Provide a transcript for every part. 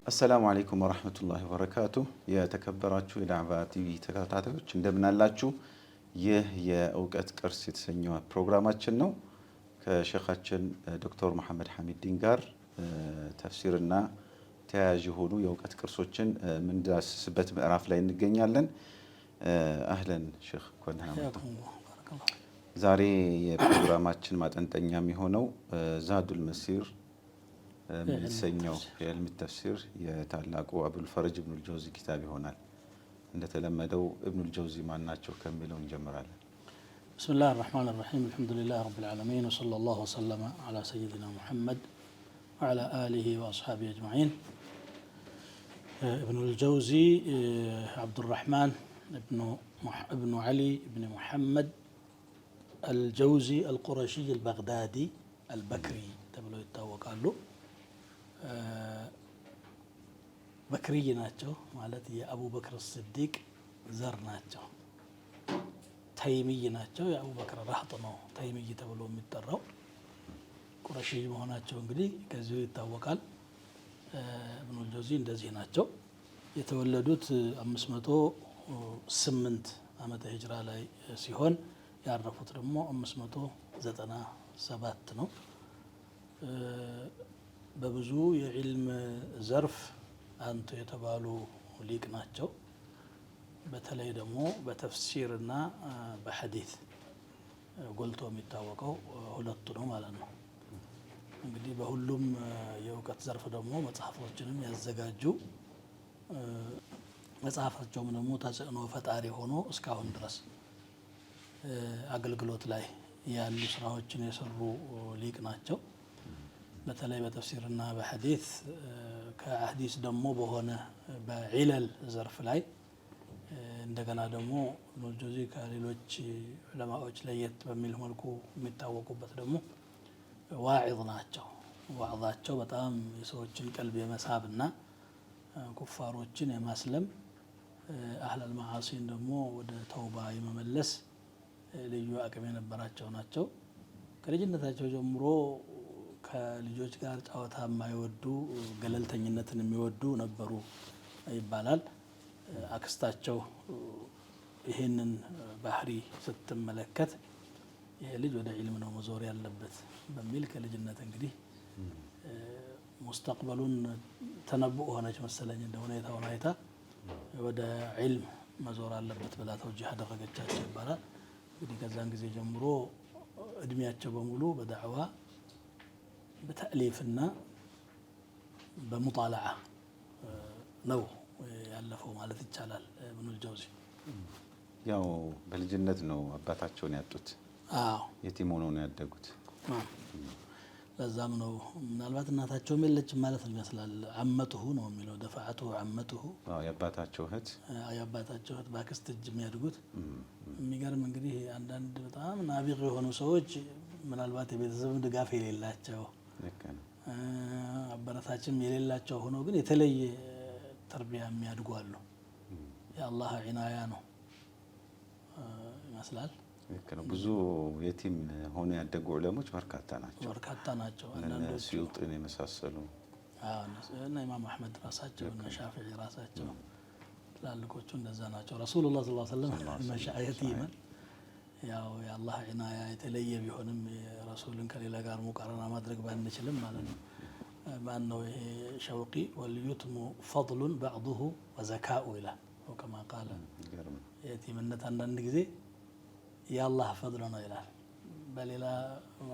السلام عليكم ورحمة الله وبركاته يا تكبراتشو دعوة تي في ተከታታዮች እንደምን አላችሁ ይህ የእውቀት ቅርስ የተሰኘው ፕሮግራማችን ነው ከሼኻችን ዶክተር መሐመድ ሐሚዲን ጋር ተፍሲርና ተያያዥ የሆኑ የእውቀት ቅርሶችን ምንዳስስበት ምዕራፍ ላይ እንገኛለን አህለን ሼኽ ዛሬ የፕሮግራማችን ማጠንጠኛ የሚሆነው ዛዱል መሲር የሚሰኘው የዕልም ተፍሲር የታላቁ አቡል ፈርጅ ኢብኑል ጀውዚ ኪታብ ይሆናል እንደተለመደው ኢብኑል ጀውዚ ማን ናቸው ከሚለው እንጀምራለን بسم الله الرحمن الرحيم الحمد لله رب العالمين وصلى الله وسلم على سيدنا محمد وعلى آله وأصحابه أجمعين ابن الجوزي عبد الرحمن ابن علي بن محمد الجوزي القرشي البغدادي البكري تبلو يتوقع له بكري ናቸው ማለት የአቡ በክር ሲዲቅ ዘር ናቸው ተይሚይ ናቸው የአቡ በክር ራህጥ ነው ተይሚይ ተብሎ የሚጠራው ቁረሺ መሆናቸው እንግዲህ ከዚህ ይታወቃል ኢብኑ ጀውዚ እንደዚህ ናቸው የተወለዱት 508 ዓመተ ሂጅራ ላይ ሲሆን ያረፉት ደግሞ 597 ነው በብዙ የዕልም ዘርፍ አንቱ የተባሉ ሊቅ ናቸው በተለይ ደግሞ በተፍሲርና በሐዲስ ጎልቶ የሚታወቀው ሁለቱ ነው ማለት ነው እንግዲህ በሁሉም የእውቀት ዘርፍ ደግሞ መጽሐፎችንም ያዘጋጁ መጽሐፋቸውም ደግሞ ተጽዕኖ ፈጣሪ ሆኖ እስካሁን ድረስ አገልግሎት ላይ ያሉ ስራዎችን የሰሩ ሊቅ ናቸው በተለይ በተፍሲርና በሐዲስ ከሐዲስ ደግሞ በሆነ በዒለል ዘርፍ ላይ እንደገና ደግሞ ኢብኑ ጀውዚ ከሌሎች ዑለማዎች ለየት በሚል መልኩ የሚታወቁበት ደግሞ ዋዒዝ ናቸው ዋዕዛቸው በጣም የሰዎችን ቀልብ የመሳብና ኩፋሮችን የማስለም አህለል መዓሲን ደግሞ ወደ ተውባ የመመለስ ልዩ አቅም የነበራቸው ናቸው ከልጅነታቸው ጀምሮ ከልጆች ጋር ጨዋታ የማይወዱ ገለልተኝነትን የሚወዱ ነበሩ ይባላል አክስታቸው ይሄንን ባህሪ ስትመለከት ይሄ ልጅ ወደ ዒልም ነው መዞር ያለበት በሚል ከልጅነት እንግዲህ ሙስተቅበሉን ተነብኡ ሆነች መሰለኝ እንደ ሁኔታውን አይታ ወደ ዒልም መዞር አለበት ብላ ተውጂህ አደረገቻቸው ይባላል እንግዲህ ከዛን ጊዜ ጀምሮ እድሜያቸው በሙሉ በዳዕዋ በተእሊፍና በሙጣላዓ ነው ያለፈው ማለት ይቻላል ኢብኑል ጀውዚ ያው በልጅነት ነው አባታቸውን ያጡት አዎ የቲም ሆነው ነው ያደጉት ለዛም ነው ምናልባት እናታቸውም የለችም ማለት ይመስላል አመቱሁ ነው የሚለው ደፋዓቱ አመቱሁ አዎ የአባታቸው እህት ባክስት እጅ የሚያድጉት የሚገርም እንግዲህ አንዳንድ በጣም ናቢቅ የሆኑ ሰዎች ምናልባት የቤተሰብ ድጋፍ የሌላቸው አበረታችም የሌላቸው ሆኖ ግን የተለየ ተርቢያ የሚያድጉ አሉ የአላህ ዒናያ ነው ይመስላል ብዙ የቲም ሆነ ያደጉ ዑለሞች በርካታ ናቸው አንዳንዶቹ ሲዩጥን የመሳሰሉ እና ኢማም አህመድ ራሳቸው እና ሻፊዒ ራሳቸው ትላልቆቹ እንደዛ ናቸው ረሱሉላህ ሰለላሁ ዐለይሂ ወሰለም መሻየቲመን ያው የአላህ ዒናያ የተለየ ቢሆንም ረሱልን ከሌላ ጋር ሙቃረና ማድረግ ባንችልም ማለት ነው ማነው ይሄ ሸውቂ ወልዩትሙ ፈضሉን بعضه وزكاء ይላል وكما قال የቲምነት አንዳንድ ጊዜ የአላህ ፈضል ነው ይላል በሌላ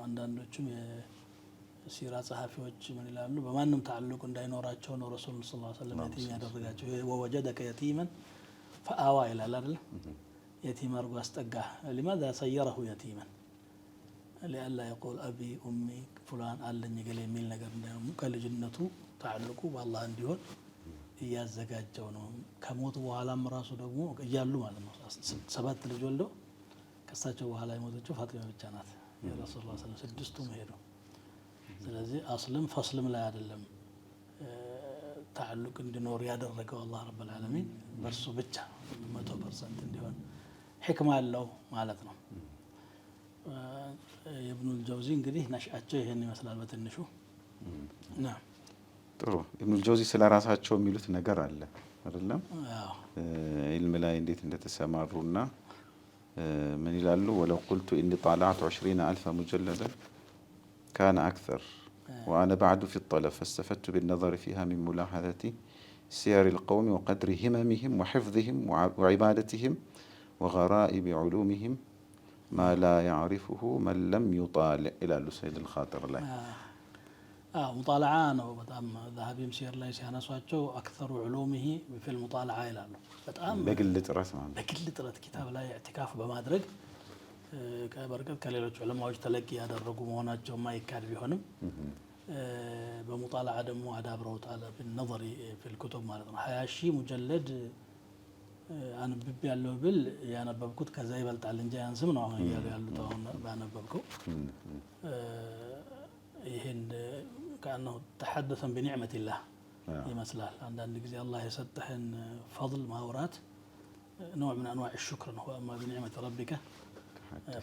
አንዳንዶቹም የሲራ ጸሐፊዎች ምን ይላሉ በማንም ተዓልቁ እንዳይኖራቸው ነው ረሱል ሰለላሁ ዐለይሂ ወሰለም የቲም ያደረጋቸው ወወጀደከ የቲመን ፈአዋ ይላል አይደል يتيم أرجو أستجاه لماذا سيره يتيما لئلا يقول أبي أمي فلان قال لي قال لي مين نجر قال جنته تعلقوا بالله عنديون يا الزكاة جونهم كموت وعلى مراسو دقمو يالو على سبات الجولدو كساتشو وعلى يموت شوف فاطمة بالجنات يا رسول الله صلى الله عليه وسلم سدستم هيرو ስለዚህ አስልም ፈስልም ላይ አይደለም تعلق እንዲኖር ያደረገው አላህ ረብ العالمين በርሱ ብቻ 100% እንዲሆን ሕክማ አለው ማለት ነው የኢብኑል ጀውዚ እንግዲህ ነሽአቸው ይሄን ይመስላል በትንሹ ጥሩ ኢብኑል ጀውዚ ስለ ራሳቸው የሚሉት ነገር አለ አይደለም? ኢልም ላይ እንዴት እንደተሰማሩና ምን ይላሉ? ወለው ቁልቱ ኢኒ ጣለዕቱ 20,000 ሙጀለደን ካነ አክተር ወአነ በዕዱ ፊ ጠለብ ፈስተፈድቱ ቢነዘሪ ፊሃ ሚን ሙላሐዘቲ ሲየር ልቀውሚ ወቀድሪ ህመሚህም ወሕፍዝህም ወዒባደትህም ወገራኢብ ዑሉሚህም ማ ላ ያዕሪፍሁ መን ለም ዩጣልዕ ይላሉ ሰይድ አልኻጢር ላይ። ሙጣለዓ ነው በጣም ዛሀቢም ሲየር ላይ ሲያነሷቸው አክተሩ ዑሉሚሂ ፊል ሙጣለዓ ይላሉ። በጣም በግል ጥረት ማለት በግል ጥረት ኪታብ ላይ ኢዕቲካፍ በማድረግ በርቀት ከሌሎች ዑለማዎች ተለቂ ያደረጉ መሆናቸው ማይካድ ቢሆንም በሙጣለዓ ደግሞ አዳብረውታል። ቢነዘሪ ፊል ኩቱብ ማለት ነው። 20 ሺህ ሙጀለድ አንብቤ ያለው ብል ያነበብኩት ከዛ ይበልጣል እንጂ አያንስም ነው አሁን እያሉ ያሉት። አሁን ባነበብከው ይሄን ከአነሁ ተሐደሰን ቢኒዕመቲላህ ይመስላል። አንዳንድ ጊዜ አላህ የሰጠህን ፈضል ማውራት ነውዕ ምን አንዋዕ ሹክር ነው። ወአማ ቢኒዕመቲ ረቢከ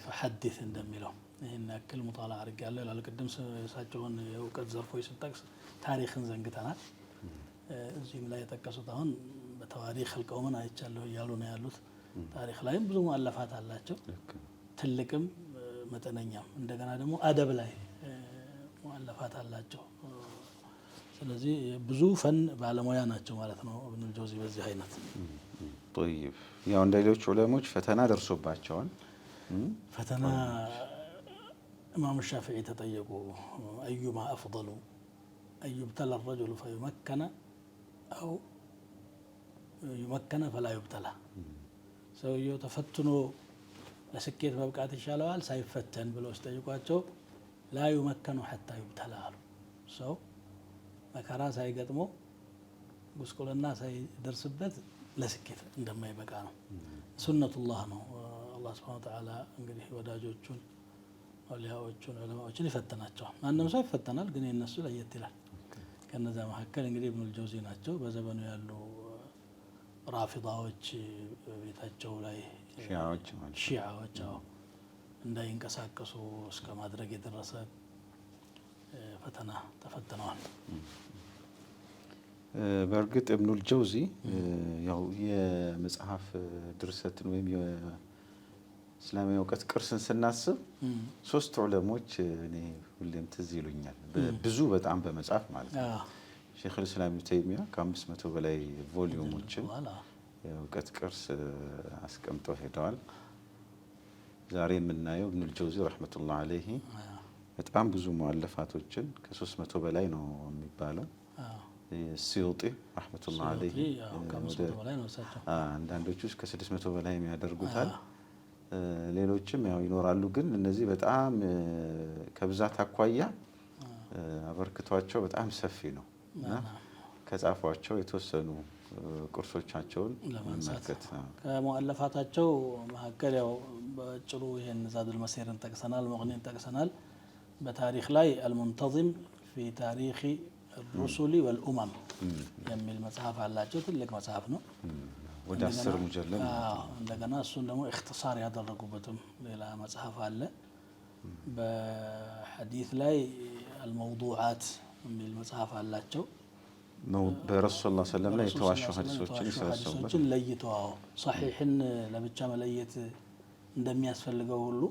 ፈሐዲስ እንደሚለው ይህን ያክል ሙጣለዓ አድርጌያለሁ ይላል። ቅድም የእሳቸውን የእውቀት ዘርፎች ስንጠቅስ ታሪክን ዘንግተናል። እዚህም ላይ የጠቀሱት አሁን በተዋሪክ አልቀውምን አይቻለሁ እያሉ ነው ያሉት። ታሪክ ላይም ብዙ ሙአለፋት አላቸው፣ ትልቅም መጠነኛም። እንደገና ደግሞ አደብ ላይ ሙአለፋት አላቸው። ስለዚህ ብዙ ፈን ባለሙያ ናቸው ማለት ነው ኢብኑል ጀውዚ በዚህ አይነት። ጠይብ ያው እንደ ሌሎች ዑለሞች ፈተና ደርሶባቸዋል። ፈተና ኢማሙ ሻፊዒ ተጠየቁ፣ አዩማ አፍضሉ አዩብተላ ረጁሉ ፈዩመከነ አው ዩመከነ ፈላ ዩብተላ። ሰውየው ተፈትኖ ለስኬት መብቃት ይሻለዋል ሳይፈተን ብለው ሲጠይቋቸው ላ ዩመከኑ ሐታ ዩብተላ አሉ። ሰው መከራ ሳይገጥመው ጉስቁልና ሳይደርስበት ለስኬት እንደማይበቃ ነው። ሱነቱላህ ነው። አላህ ሱብሓነሁ ወተዓላ እንግዲህ ወዳጆቹን አውሊያዎቹን ዑለማዎችን ይፈትናቸዋል። ማንም ሰው ይፈተናል፣ ግን የነሱ ለየት ይላል። ከነዛ መካከል እንግዲህ ኢብኑል ጀውዚ ናቸው። በዘመኑ ያሉ ራፊዳዎች ቤታቸው ላይ ሺዓዎች እንዳይንቀሳቀሱ እስከ ማድረግ የደረሰ ፈተና ተፈትነዋል። በእርግጥ ኢብኑል ጀውዚ ያው የመጽሐፍ ድርሰትን ወይም የእስላማዊ እውቀት ቅርስን ስናስብ ሶስት ዑለሞች እኔ ሁሌም ትዝ ይሉኛል። ብዙ በጣም በመጽሐፍ ማለት ነው። ሼኹል ኢስላም ኢብኑ ተይሚያ ከ500 በላይ ቮሊዩሞችን የእውቀት ቅርስ አስቀምጠው ሄደዋል። ዛሬ የምናየው ኢብኑል ጀውዚ ረሕመቱላህ ዐለይሂ በጣም ብዙ ሙአለፋቶችን ከ300 በላይ ነው የሚባለው። ሲዩጢ ረሕመቱላህ ዐለይሂ አንዳንዶቹ እስከ 600 በላይ የሚያደርጉታል። ሌሎችም ያው ይኖራሉ። ግን እነዚህ በጣም ከብዛት አኳያ አበርክቷቸው በጣም ሰፊ ነው እና ከጻፏቸው የተወሰኑ ቁርሶቻቸውን ለማንሳት ከሙአለፋታቸው መካከል ያው በአጭሩ ይሄን ዛዱል መሲርን ጠቅሰናል፣ ሙግኒን ጠቅሰናል። በታሪክ ላይ አልሙንተዚም ፊ ታሪክ ሩሱሊ ወልኡመም የሚል መጽሐፍ አላቸው። ትልቅ መጽሐፍ ነው፣ ወደ 10 ሙጀለድ። እንደገና እሱን ደግሞ እክትሳር ያደረጉበትም ሌላ መጽሐፍ አለ። በሐዲስ ላይ አልመውዱዓት የሚል መጽሐፍ አላቸው። በረሱል ሰለላሁ ዐለይሂ ወሰለም ላይ የተዋሹ ሐዲሶችን ይሰበሰቡበት ለይተው ሰሒሕን ለብቻ መለየት እንደሚያስፈልገው ሁሉ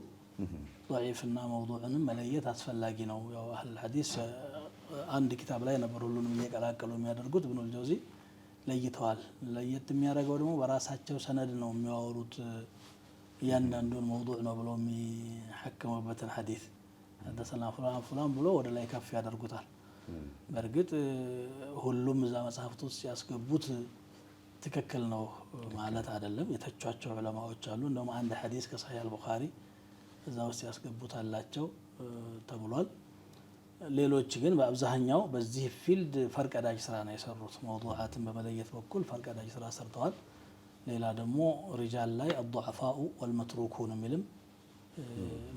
ضعيፍና መውዱዕንም መለየት አስፈላጊ ነው። ያው አህል ሐዲስ አንድ ኪታብ ላይ ነበር ሁሉንም እየቀላቀሉ የሚያደርጉት። ኢብኑል ጀውዚ ለይተዋል። ለየት የሚያደርገው ደግሞ በራሳቸው ሰነድ ነው የሚያወሩት። እያንዳንዱን መውዱዕ ነው ብሎ የሚሐከሙበትን ሐዲስ ሐደሰና ፉላን ፉላን ብሎ ወደ ላይ ከፍ ያደርጉታል። በእርግጥ ሁሉም እዛ መጽሐፍት ውስጥ ያስገቡት ትክክል ነው ማለት አይደለም። የተቿቸው ዑለማዎች አሉ። እንደውም አንድ ሐዲስ ከሰሒህ አልቡኻሪ እዛ ውስጥ ያስገቡት አላቸው ተብሏል። ሌሎች ግን በአብዛኛው በዚህ ፊልድ ፈርቀዳጅ ስራ ነው የሰሩት። መውዱዓትን በመለየት በኩል ፈርቀዳጅ ስራ ሰርተዋል። ሌላ ደግሞ ሪጃል ላይ አضعፋኡ ወልመትሩኩን የሚልም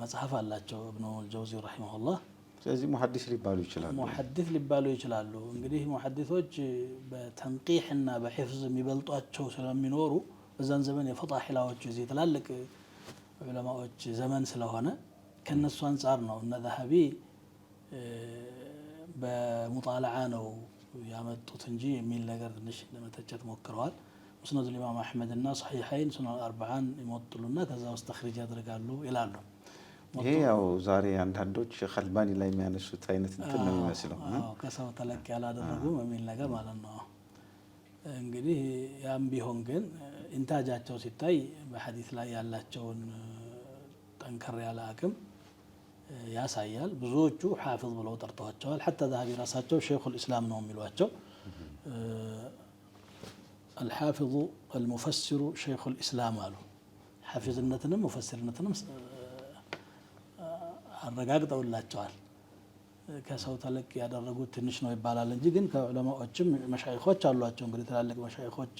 መጽሐፍ አላቸው ኢብኑል ጀውዚ ረሂመሁላህ። ስለዚህ ሙሐዲስ ሊባሉ ይችላሉ። ሙሐዲስ ሊባሉ ይችላሉ። እንግዲህ ሙሐዲሶች በተንቂሕና በሒፍዝ የሚበልጧቸው ስለሚኖሩ በዛን ዘመን የፈጣሒላዎች እዚህ ትላልቅ ዑለማዎች ዘመን ስለሆነ ከነሱ አንጻር ነው እነ ዘሀቢ በሙጣለዓ ነው ያመጡት እንጂ የሚል ነገር ትንሽ ለመተቸት ሞክረዋል። ሙስነድ ኢማም አሕመድ እና ሶሒሐይን ሱነን አርበዓን ይሞጥሉና ከዛ ውስጥ ተኽሪጅ ያደርጋሉ ይላሉ። ይሄ ያው ዛሬ አንዳንዶች ሼኽ አልባኒ ላይ የሚያነሱት አይነት እንትን ነው የሚመስለው። ከሰው ተለቅ ያላደረጉም የሚል ነገር ማለት ነው። እንግዲህ ያም ቢሆን ግን ኢንታጃቸው ሲታይ በሐዲስ ላይ ያላቸውን ጠንከር ያለ አቅም ያሳያል። ብዙዎቹ ሐፊዝ ብለው ጠርተዋቸዋል። ሐታ ዛሀቢ ራሳቸው ሼኹል ኢስላም ነው የሚሏቸው። አልሐፊዙ አልሙፈሲሩ ሼኹል ኢስላም አሉ። ሐፊዝነትንም ሙፈሲርነትንም አረጋግጠውላቸዋል። ከሰው ተለቅ ያደረጉት ትንሽ ነው ይባላል እንጂ ግን ከዑለማዎችም መሻይኾች አሏቸው። እንግዲህ ትላልቅ መሻይኾች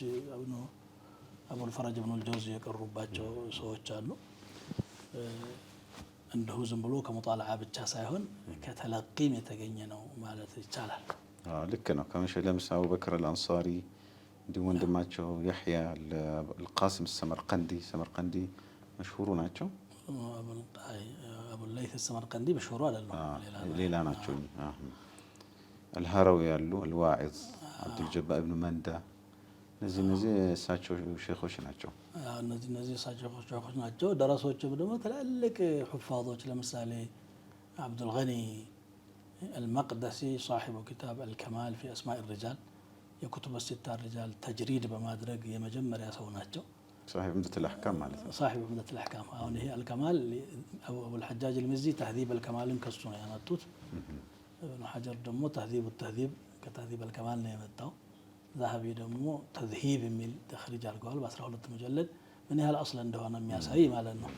አቡልፈረጅ ኢብኑል ጀውዚ የቀሩባቸው ሰዎች አሉ። እንዲሁ ዝም ብሎ ከሙጣለዓ ብቻ ሳይሆን ከተለቂም የተገኘ ነው ማለት ይቻላል። ልክ ነው። ለምሳሌ አቡበክር አልአንሳሪ እንዲሁም ወንድማቸው ያሕያ አልቃሲም ሰመርቀንዲ መሽሁሩ ናቸው። አቡለይት ሰመርቀንዲ መሽሁሩ አይደለም፣ ሌላ ናቸው። አልሃራዊ ያሉ አልዋዒዝ አብዱልጀባር ኢብኑ መንዳ እነዚህ እሳቸው ሼኾች ናቸው። እነዚህ እሳቸው ሼኾች ናቸው። ደረሶችም ደግሞ ትላልቅ ሑፋዞች ለምሳሌ አብዱልገኒ አልመቅደሲ ሳሒቡ ኪታብ አልከማል ፊ አስማኢ ሪጃል የኩቱብ ሲታ ሪጃል ተጅሪድ በማድረግ የመጀመሪያ ሰው ናቸው። ሳሒብ ዑምደቱል አሕካም ማለት ነው። ሳሒብ ዑምደቱል አሕካም። አሁን ይሄ አልከማል አቡልሐጃጅ አልሚዚ ተህዚብ አልከማልን ከሱ ነው ያመጡት። ኢብኑ ሐጀር ደግሞ ተህዚብ ተህዚብ ከተህዚብ አልከማል ነው የመጣው። ዛሀቢ ደግሞ ተዝሂብ የሚል ተኽሪጅ አድርገዋል በ12 ሙጀለድ። ምን ያህል አስል እንደሆነ የሚያሳይ ማለት ነው።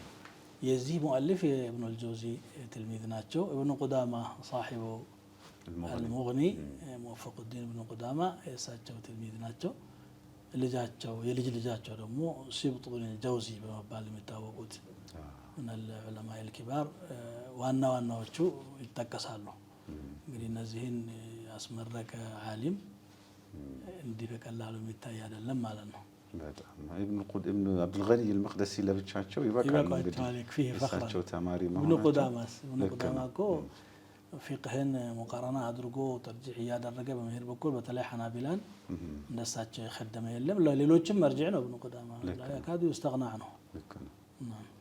የዚህ ሙአሊፍ የኢብኑል ጀውዚ ትልሚዝ ናቸው። ኢብኑ ቁዳማ ሳሒቡ አልሙግኒ ሙወፈቁዲን ኢብኑ ቁዳማ የእሳቸው ትልሚዝ ናቸው። ልጃቸው የልጅ ልጃቸው ደግሞ ሲብጥ ብን ጀውዚ በመባል የሚታወቁት ምን ዑለማኢ አልኪባር ዋና ዋናዎቹ ይጠቀሳሉ። እንግዲህ እነዚህን ያስመረቀ ዓሊም እንዲህ በቀላሉ የሚታይ አይደለም ማለት ነው። በጣም ኢብኑ አብዱልገኒ አልመቅደሲ ለብቻቸው ይበቃሉ። እንግዲህ እሳቸው ተማሪ መሆናቸው ኢብኑ ቁዳማ እኮ ፊቅህን ሙቃረና አድርጎ ተርጂሕ እያደረገ በመሄድ በኩል በተለይ ሐናቢላን እንደሳቸው የኸደመ የለም። ለሌሎችም መርጂዕ ነው ኢብኑ ቁዳማ ካዱ ይስተግና ነው።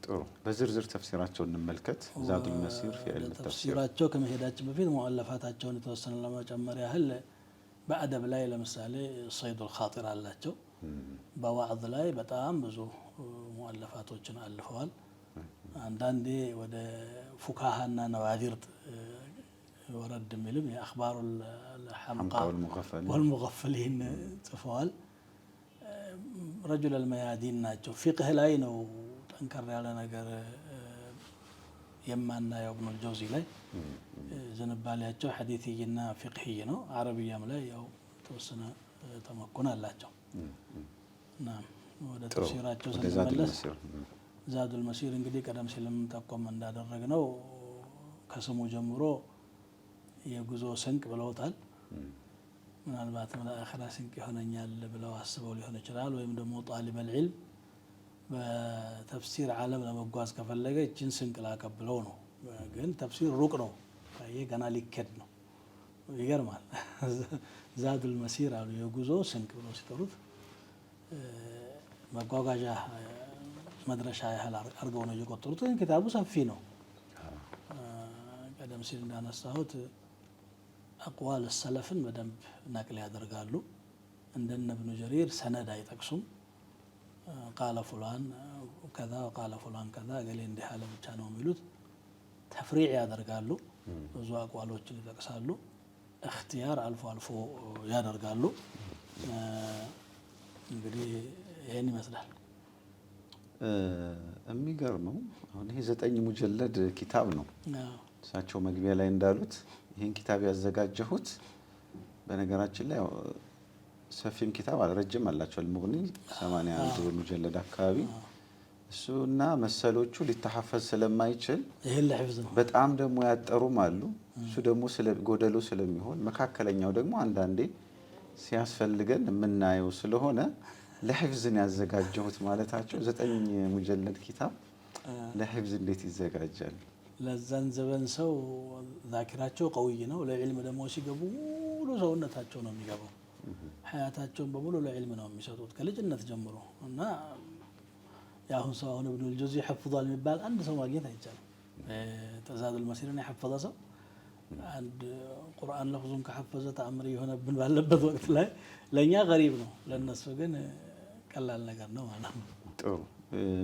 ጥሩ፣ በዝርዝር ተፍሲራቸውን እንመልከት። ዛዱል መሲር ፊ ዒልም ተፍሲር። ተፍሲራቸው ከመሄዳችን በፊት ሙአለፋታቸውን የተወሰነ ለመጨመር ያህል በአደብ ላይ ለምሳሌ ሰይዱል ኻጢር አላቸው። በዋዕዝ ላይ በጣም ብዙ ሙአለፋቶችን አልፈዋል። አንዳንዴ ወደ ፉካሃና ነዋዚር ወረድ የሚልም የአኽባሩል ሐምቃ ወልሙገፈሊን ጽፈዋል። ረጁለል መያዲን ናቸው። ፊቅህ ላይ ነው ጠንከር ያለ ነገር የማናየው ኢብኑል ጀውዚ ላይ ዝንባሌያቸው ሐዲትይና ፊቅህይ ነው። አረብያም ላይ ያው ተወሰነ ተመኩን አላቸው። ወደ ተፍሲራቸው ስንመለስ ዛዱል መሲር እንግዲህ ቀደም ሲልም ጠቆም እንዳደረግ ነው ከስሙ ጀምሮ የጉዞ ስንቅ ብለውታል። ምናልባትም ለአኺራ ስንቅ ይሆነኛል ብለው አስበው ሊሆን ይችላል። ወይም ደግሞ ጣሊበል ዒልም በተፍሲር ዓለም ለመጓዝ ከፈለገ እችን ስንቅ ላቀብለው ነው። ግን ተፍሲር ሩቅ ነው፣ ይሄ ገና ሊከድ ነው። ይገርማል። ዛዱል መሲር አሉ የጉዞ ስንቅ ብለው ሲጠሩት መጓጓዣ መድረሻ ያህል አድርገው ነው የቆጠሩት። ግን ኪታቡ ሰፊ ነው። ቀደም ሲል እንዳነሳሁት አቅዋል ሰለፍን በደንብ ነቅል ያደርጋሉ። እንደነ ኢብኑ ጀሪር ሰነድ አይጠቅሱም። ቃለ ፉላን ከዛ ቃለ ፉላን ከዛ ገሌ እንዲህ አለ ብቻ ነው የሚሉት። ተፍሪዕ ያደርጋሉ። ብዙ አቅዋሎችን ይጠቅሳሉ። እክትያር አልፎ አልፎ ያደርጋሉ። እንግዲህ ይህን ይመስላል። የሚገርመው አሁን ይሄ 9 ሙጀለድ ኪታብ ነው። እሳቸው መግቢያ ላይ እንዳሉት ይህን ኪታብ ያዘጋጀሁት በነገራችን ላይ ሰፊም ኪታብ ረጅም አላቸው። አልሙግኒ 81 ሙጀለድ አካባቢ እሱና መሰሎቹ ሊተሐፈዝ ስለማይችል ይሄን ለሕፍዝ ነው። በጣም ደግሞ ያጠሩም አሉ። እሱ ደግሞ ጎደሎ ስለሚሆን መካከለኛው ደግሞ አንዳንዴ ሲያስፈልገን የምናየው ስለሆነ ለሕፍዝን ያዘጋጀሁት ማለታቸው 9 ሙጀለድ ኪታብ ለሕፍዝ እንዴት ይዘጋጃል? ለዛን ዘበን ሰው ዛኪራቸው ቀውይ ነው። ለዕልም ደግሞ ሲገቡ ሙሉ ሰውነታቸው ነው የሚገባው። ሐያታቸውን በሙሉ ለዕልም ነው የሚሰጡት ከልጅነት ጀምሮ እና የአሁን ሰው አሁን ኢብኑል ጀውዚ ሐፍዟል የሚባል አንድ ሰው ማግኘት አይቻልም። ተዛዱል መሲርን የሐፈዘ ሰው አንድ ቁርአን ለፍዙን ከሐፈዘ ተአምር የሆነብን ባለበት ወቅት ላይ ለእኛ ገሪብ ነው፣ ለእነሱ ግን ቀላል ነገር ነው ማለት ነው። ጥሩ።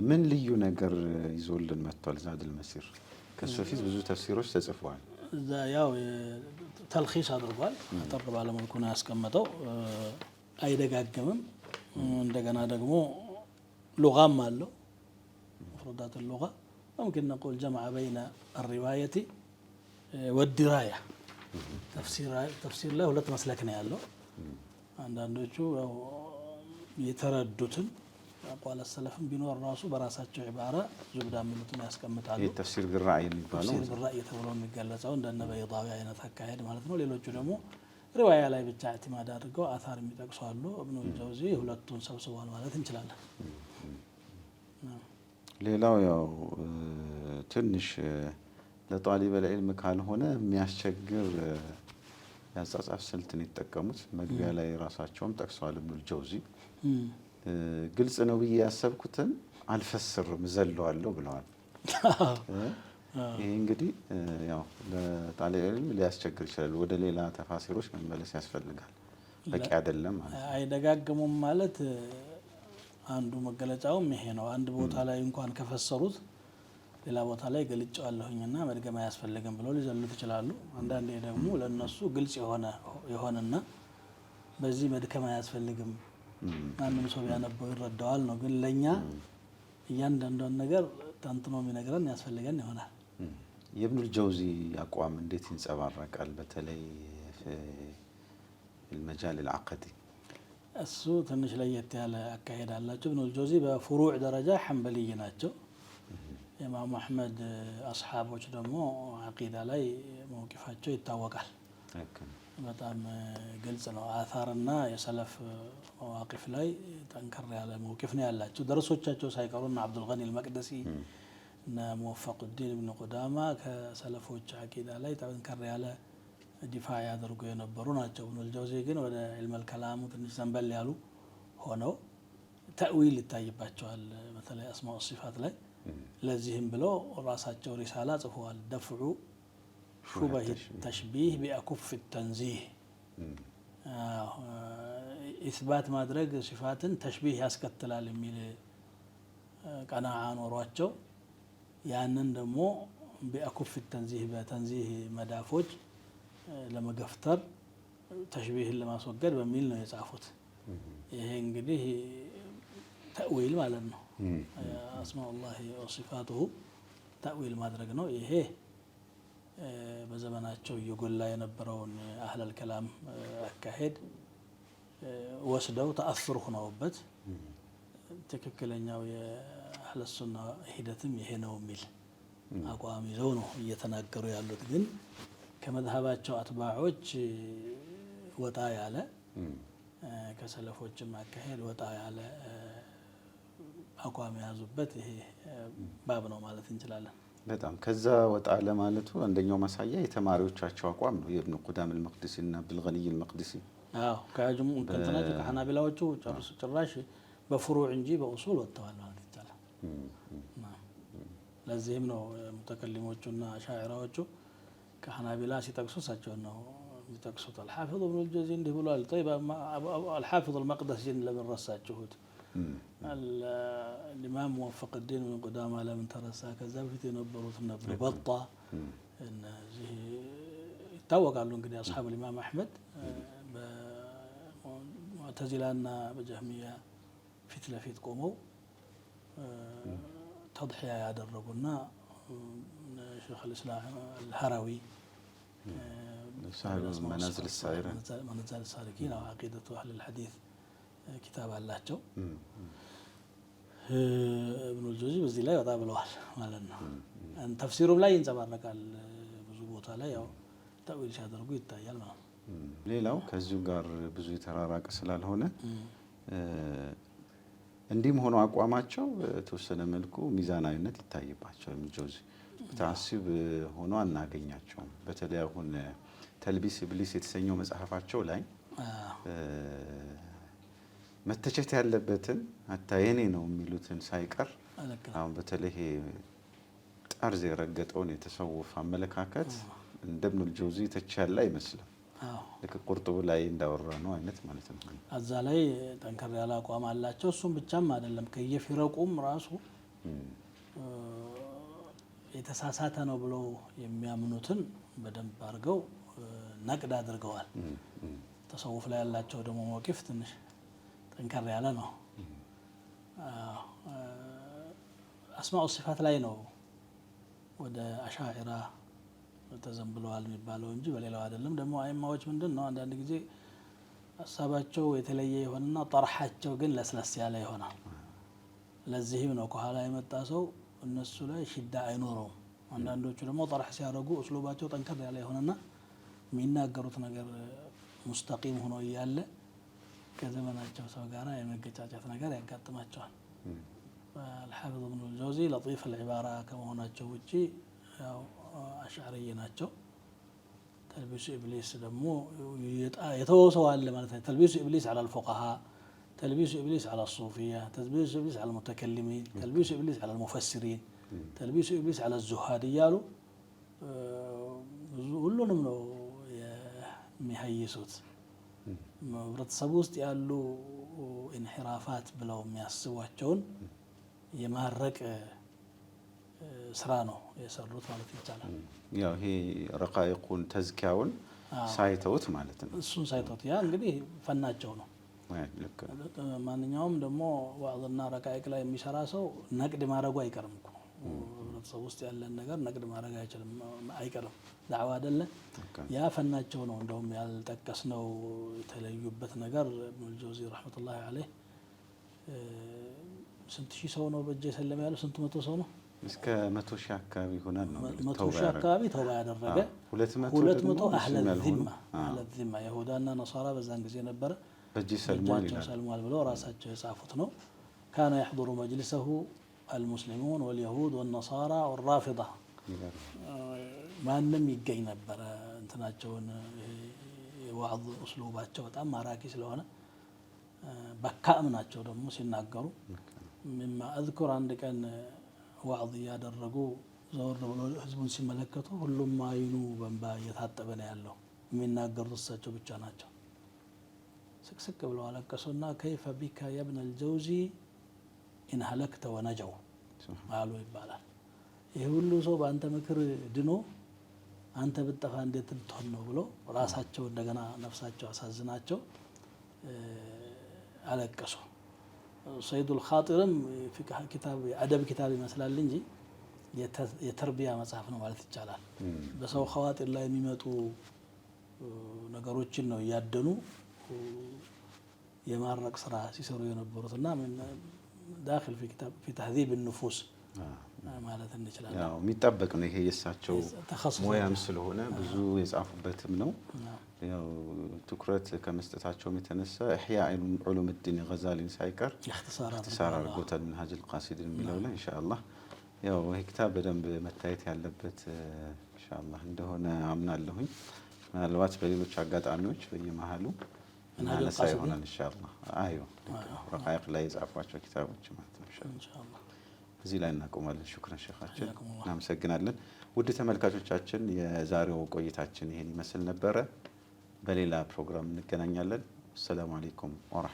ምን ልዩ ነገር ይዞልን መጥቷል ዛዱል መሲር? ከሱ በፊት ብዙ ተፍሲሮች ተጽፈዋል። እዛ ያው ተልኺስ አድርጓል። አጠር ባለ መልኩ ነው ያስቀመጠው። አይደጋግምም። እንደገና ደግሞ ሉጋም አለው መፍሩዳት ሉጋ ممكن نقول جمع بين الرواية والدراية ተፍሲር ላይ ሁለት መስለክ ነው ያለው። አንዳንዶቹ የተረዱትን አቋለ ሰለፍም ቢኖር ራሱ በራሳቸው ዒባራ ዙብዳ የሚሉትን ያስቀምጣሉ። ተፍሲር ቢራእይ የሚባለው ተፍሲር ቢራእይ ተብሎ የሚገለጸው እንደነ በይዳዊ አይነት አካሄድ ማለት ነው። ሌሎቹ ደግሞ ሪዋያ ላይ ብቻ ኢዕቲማድ አድርገው አታር የሚጠቅሱ አሉ። ኢብኑል ጀውዚ ሁለቱን ሰብስቧል ማለት እንችላለን። ሌላው ያው ትንሽ ለጣሊበል ዒልም ካልሆነ የሚያስቸግር ያጻጻፍ ስልትን የተጠቀሙት መግቢያ ላይ ራሳቸውም ጠቅሰዋል። ኢብኑል ጀውዚ ግልጽ ነው ብዬ ያሰብኩትን አልፈስርም ዘለዋለሁ ብለዋል። ይሄ እንግዲህ ያው ለጣሊበል ዒልም ሊያስቸግር ይችላል። ወደ ሌላ ተፋሲሮች መመለስ ያስፈልጋል። በቂ አይደለም ማለት አይደጋግሙም ማለት አንዱ መገለጫውም ይሄ ነው። አንድ ቦታ ላይ እንኳን ከፈሰሩት ሌላ ቦታ ላይ ገልጫለሁኝና መድገም አያስፈልግም ብለው ሊዘሉት ይችላሉ። አንዳንዴ ደግሞ ለነሱ ግልጽ የሆነና በዚህ መድከም አያስፈልግም ማንም ሰው ቢያነበው ይረዳዋል ነው። ግን ለኛ እያንዳንዷን ነገር ተንትኖ የሚነግረን ያስፈልገን ይሆናል። የኢብኑል ጀውዚ አቋም እንዴት ይንጸባረቃል? በተለይ المجال العقدي እሱ ትንሽ ለየት ያለ አካሄድ አላቸው። ኢብኑል ጀውዚ በፍሩዕ ደረጃ ሐንበልይ ናቸው። ኢማም አሕመድ አስሓቦች ደግሞ አቂዳ ላይ መውቂፋቸው ይታወቃል። በጣም ግልጽ ነው። አታርና የሰለፍ መዋቂፍ ላይ ጠንከር ያለ መውቂፍ ነው ያላቸው። ደረሶቻቸው ሳይቀሩና አብዱልገኒ አልመቅደሲ እና ሙወፈቁዲን ኢብኑ ቁዳማ ከሰለፎች አቂዳ ላይ ጠንከር ያለ ዲፋዕ ያደርጉ የነበሩ ናቸው። ኢብኑል ጀውዚ ግን ወደ ዒልመል ከላሙ ትንሽ ዘንበል ያሉ ሆነው ተእዊል ይታይባቸዋል፣ በተለይ አስማኡ ሲፋት ላይ። ለዚህም ብለው ራሳቸው ሪሳላ ጽፈዋል። ደፍዑ ሹበህ ተሽቢህ ቢአኩፍ ተንዚህ። ኢስባት ማድረግ ሲፋትን ተሽቢህ ያስከትላል የሚል ቀናዓ ኖሯቸው ያንን ደግሞ ቢአኩፍ ተንዚህ በተንዚህ መዳፎች ለመገፍተር ተሽቢህን ለማስወገድ በሚል ነው የጻፉት። ይሄ እንግዲህ ተእዊል ማለት ነው። አስማኡላሂ ወሲፋቱሁ ተእዊል ማድረግ ነው። ይሄ በዘመናቸው እየጎላ የነበረውን አህለል ከላም አካሄድ ወስደው ተአፍር ሆነውበት ትክክለኛው የአህለ ሱና ሂደትም ይሄ ነው የሚል አቋም ይዘው ነው እየተናገሩ ያሉት። ግን ከመዝሀባቸው አትባዖች ወጣ ያለ ከሰለፎችም አካሄድ ወጣ ያለ አቋም የያዙበት ይሄ ባብ ነው ማለት እንችላለን። በጣም ከዛ ወጣ ለማለቱ አንደኛው ማሳያ የተማሪዎቻቸው አቋም ነው። የኢብኑ ቁዳም አልመቅዲሲ እና አብዱልገኒ አልመቅዲሲ ከጅሙ ከንተናቸው ከሐናቢላዎቹ ጭራሽ በፍሩዕ እንጂ በኡሱል ወጥተዋል ማለት ይቻላል። ለዚህም ነው ሙተከሊሞቹና ሻዒራዎቹ ከሐናቢላ ሲጠቅሱ እሳቸውን ነው የሚጠቅሱት። አልሓፊዝ ኢብኑል ጀውዚ እንዲህ ብሏል። ጠይብ አልሓፊዝ አልመቅደሲን ለምን ረሳችሁት? الإمام موفق الدين من قدامى لمن ترسى كذا في تنبروا ابن بطة እነዚህ ይታወቃሉ። እንግዲህ አስሓብ الإمام أحمد በሙዕተዚላና በጀህሚያ ፊት ለፊት ቆመው ተድሒያ ያደረጉና ሸይኽ الإسلام الهروي መናዝል ሳሊኪን ዓቂደቱ አህለል ሐዲስ ኪታብ አላቸው። ኢብኑል ጀውዚ በዚህ ላይ ወጣ ብለዋል ማለት ነው። ተፍሲሩም ላይ ይንጸባረቃል። ብዙ ቦታ ላይ ያው ተእዊል ሲያደርጉ ይታያል ማለት ነው። ሌላው ከዚሁ ጋር ብዙ የተራራቀ ስላልሆነ እንዲህም ሆኖ አቋማቸው የተወሰነ መልኩ ሚዛናዊነት ይታይባቸው። ኢብኑል ጀውዚ ሙተዓሲብ ሆኖ አናገኛቸውም። በተለይ አሁን ተልቢስ ኢብሊስ የተሰኘው መጽሐፋቸው ላይ መተቸት ያለበትን አታ የኔ ነው የሚሉትን ሳይቀር አሁን በተለይ ጠርዝ የረገጠውን የተሰውፍ አመለካከት እንደ ኢብኑል ጀውዚ ተቻለ አይመስልም። ልክ ቁርጡብ ላይ እንዳወራ ነው አይነት ማለት ነው። እዛ ላይ ጠንከር ያለ አቋም አላቸው። እሱም ብቻም አይደለም ከየፊረቁም ራሱ የተሳሳተ ነው ብለው የሚያምኑትን በደንብ አድርገው ነቅድ አድርገዋል። ተሰውፍ ላይ ያላቸው ደግሞ መውቂፍ ትንሽ ጠንከር ያለ ነው። አስማኡ ሲፋት ላይ ነው ወደ አሻዒራ ተዘንብለዋል የሚባለው እንጂ በሌላው አይደለም። ደግሞ አይማዎች ምንድን ነው አንዳንድ ጊዜ ሀሳባቸው የተለየ ይሆንና ጠርሓቸው ግን ለስለስ ያለ ይሆናል። ለዚህም ነው ከኋላ የመጣ ሰው እነሱ ላይ ሽዳ አይኖረውም። አንዳንዶቹ ደግሞ ጠርሕ ሲያደርጉ እስሉባቸው ጠንከር ያለ ይሆንና የሚናገሩት ነገር ሙስተቂም ሆኖ እያለ ከዘመናቸው ሰው ጋር የመገጫጨት ነገር ያጋጥማቸዋል። አልሐፊዝ ኢብኑል ጀውዚ ለጢፍ አልዒባራ ከመሆናቸው ውጪ ያው አሽዓሪይ ናቸው። ተልቢሱ ኢብሊስ ደግሞ የተወሰው አለ ማለት ነው። ተልቢሱ ኢብሊስ على الفقهاء تلبيس إبليس على الصوفية تلبيس إبليس على المتكلمين تلبيس إبليس على المفسرين تلبيس إبليس على الزهاد እያሉ ሁሉንም ነው የሚhayሱት። ህብረተሰቡ ውስጥ ያሉ ኢንሒራፋት ብለው የሚያስቧቸውን የማረቅ ስራ ነው የሰሩት ማለት ይቻላል። ያው ይሄ ረቃይቁን ተዝኪያውን ሳይተውት ማለት ነው። እሱን ሳይተውት ያ እንግዲህ ፈናቸው ነው። ማንኛውም ደግሞ ዋዕዝና ረቃይቅ ላይ የሚሰራ ሰው ነቅድ ማድረጉ አይቀርም እኮ ህብረተሰቡ ውስጥ ያለን ነገር ነቅድ ማድረግ አይቀርም። ዳዕዋ አይደለ ያ ፈናቸው ነው። እንደውም ያልጠቀስነው የተለዩበት ነገር ኢብኑል ጀውዚ ረሕመቱላሂ ዐለይህ ስንት ሺህ ሰው ነው በእጅ የሰለመ ያለው? ስንት መቶ ሰው ነው? እስከ 100 ሺህ አካባቢ ይሆናል ነው። 100 ሺህ አካባቢ ተውባ ያደረገ 200 አህለ ዚማ ይሁዳና ነሳራ በዛን ጊዜ ነበረ በእጅ ሰልሟል ብለው ራሳቸው የጻፉት ነው። ካነ يحضر مجلسه المسلمون واليهود والنصارى والرافضة ማንም ይገኝ ነበረ። እንትናቸውን የዋዕዝ እስሉባቸው በጣም ማራኪ ስለሆነ በካም ናቸው ደግሞ ሲናገሩ። مما اذكر አንድ ቀን ዋዕዝ እያደረጉ ዘወር ብሎ ህዝቡን ሲመለከቱ ሁሉም አይኑ በእንባ እየታጠበ ነው ያለው። የሚናገሩት እሳቸው ብቻ ናቸው። ስቅስቅ ብለው አለቀሱና كيف بك يا ابن الجوزي إن هلكت ونجوا አሉ ይባላል። ይሄ ሁሉ ሰው በአንተ ምክር ድኖ አንተ ብትጠፋ እንዴት ልትሆን ነው ብሎ ራሳቸው እንደገና ነፍሳቸው አሳዝናቸው አለቀሱ። ሰይዱል ኻጢርም ኪታብ አደብ ኪታብ ይመስላል እንጂ የተርቢያ መጽሐፍ ነው ማለት ይቻላል። በሰው ኸዋጢር ላይ የሚመጡ ነገሮችን ነው እያደኑ የማረቅ ስራ ሲሰሩ የነበሩትና ዳخل في تهذيب النفوس ማለት እንችላለን። ያው የሚጠበቅ ነው ይሄ የሳቸው ሙያም ስለሆነ ብዙ የጻፉበትም ነው። ያው ትኩረት ከመስጠታቸውም የተነሳ ኢሕያ ዑሉም الدين ገዛሊን ሳይቀር اختصار አድርጎታል منهاج القاصدين የሚለው ላይ ኢንሻአላህ። ያው ይሄ ኪታብ በደንብ መታየት ያለበት ኢንሻአላህ እንደሆነ አምናለሁኝ። ምናልባት በሌሎች አጋጣሚዎች በየመሃሉ እናነሳ ይሆናል ኢንሻአላህ። አይው ረቃይቅ ላይ የጻፏቸው ኪታቦች ማለት ነው ኢንሻአላህ። እዚህ ላይ እናቆማለን። ሹክራን ሼኻችን እናመሰግናለን። ውድ ተመልካቾቻችን የዛሬው ቆይታችን ይሄን ይመስል ነበረ። በሌላ ፕሮግራም እንገናኛለን። ሰላም አለይኩም ወራህመቱላህ